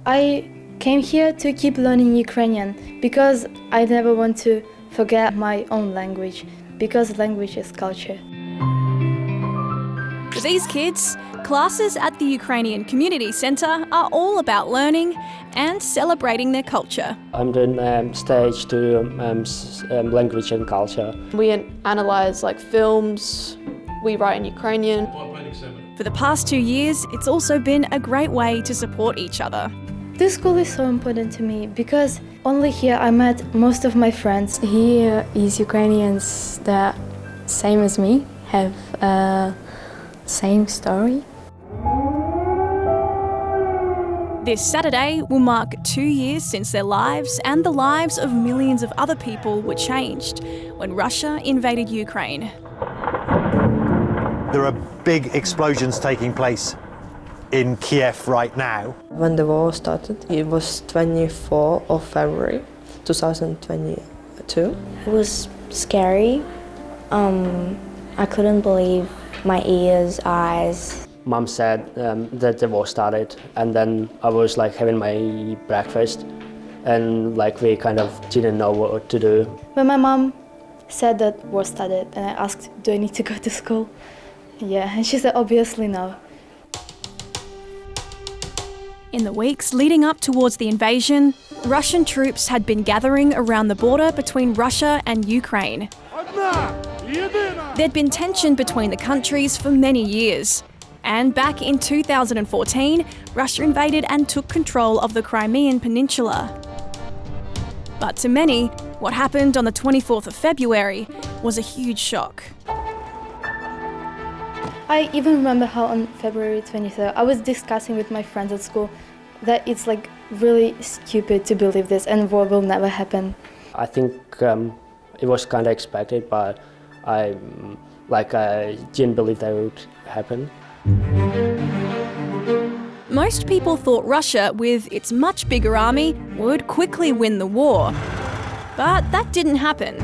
I came here to keep learning Ukrainian because I never want to forget my own language, because language is culture. For these kids, classes at the Ukrainian Community Centre are all about learning and celebrating their culture. I'm doing stage 2 language and culture. We analyse films, we write in Ukrainian. For the past 2 years, it's also been a great way to support each other. This school is so important to me because only here I met most of my friends. Here is Ukrainians that same as me, have same story. This Saturday will mark 2 years since their lives and the lives of millions of other people were changed when Russia invaded Ukraine. There are big explosions taking place in Kiev right now. When the war started, it was 24th of February 2022. It was scary. I couldn't believe my ears, eyes. Mom said that the war started, and then I was having my breakfast, and we kind of didn't know what to do. When my mom said that war started and I asked, do I need to go to school? Yeah, and she said, obviously no. In the weeks leading up towards the invasion, Russian troops had been gathering around the border between Russia and Ukraine. There'd been tension between the countries for many years. And back in 2014, Russia invaded and took control of the Crimean Peninsula. But to many, what happened on the 24th of February was a huge shock. I even remember how on February 23rd, I was discussing with my friends at school that it's really stupid to believe this and war will never happen. I think it was kind of expected, but I didn't believe that would happen. Most people thought Russia, with its much bigger army, would quickly win the war. But that didn't happen.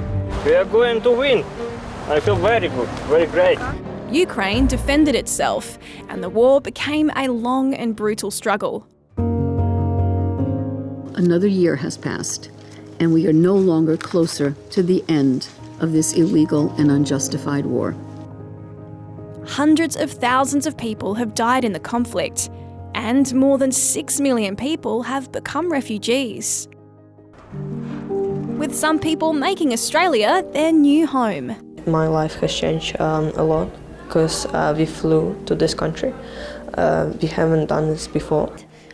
We are going to win. I feel very good, very great. Ukraine defended itself, and the war became a long and brutal struggle. Another year has passed, and we are no longer closer to the end of this illegal and unjustified war. Hundreds of thousands of people have died in the conflict, and more than 6 million people have become refugees. With some people making Australia their new home. My life has changed a lot because we flew to this country. We haven't done this before.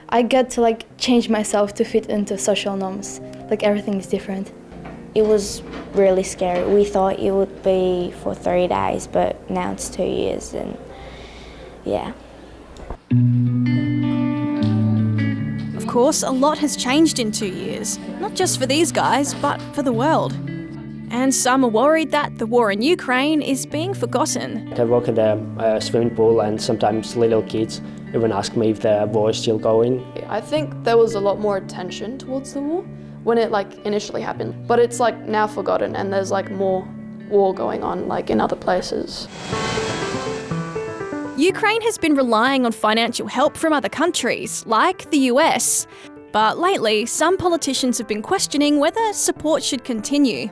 I get to change myself to fit into social norms. Everything is different. It was really scary. We thought it would be for 3 days, but now it's 2 years, and yeah. Of course, a lot has changed in 2 years, not just for these guys, but for the world. And some are worried that the war in Ukraine is being forgotten. I work at a swimming pool, and sometimes little kids even ask me if the war is still going. I think there was a lot more attention towards the war when it initially happened, but it's now forgotten, and there's more war going on in other places. Ukraine has been relying on financial help from other countries, like the US. But lately, some politicians have been questioning whether support should continue.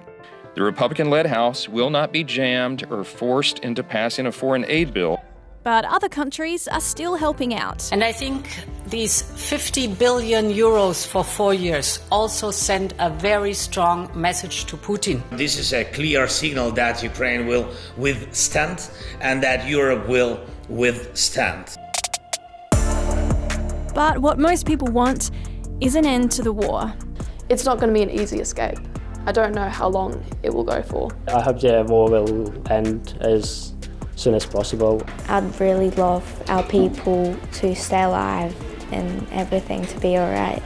The Republican-led House will not be jammed or forced into passing a foreign aid bill. But other countries are still helping out. And I think these 50 billion euros for 4 years also send a very strong message to Putin. This is a clear signal that Ukraine will withstand and that Europe will withstand. But what most people want is an end to the war. It's not going to be an easy escape. I don't know how long it will go for. I hope the war will end as soon as possible. I'd really love our people to stay alive and everything to be all right.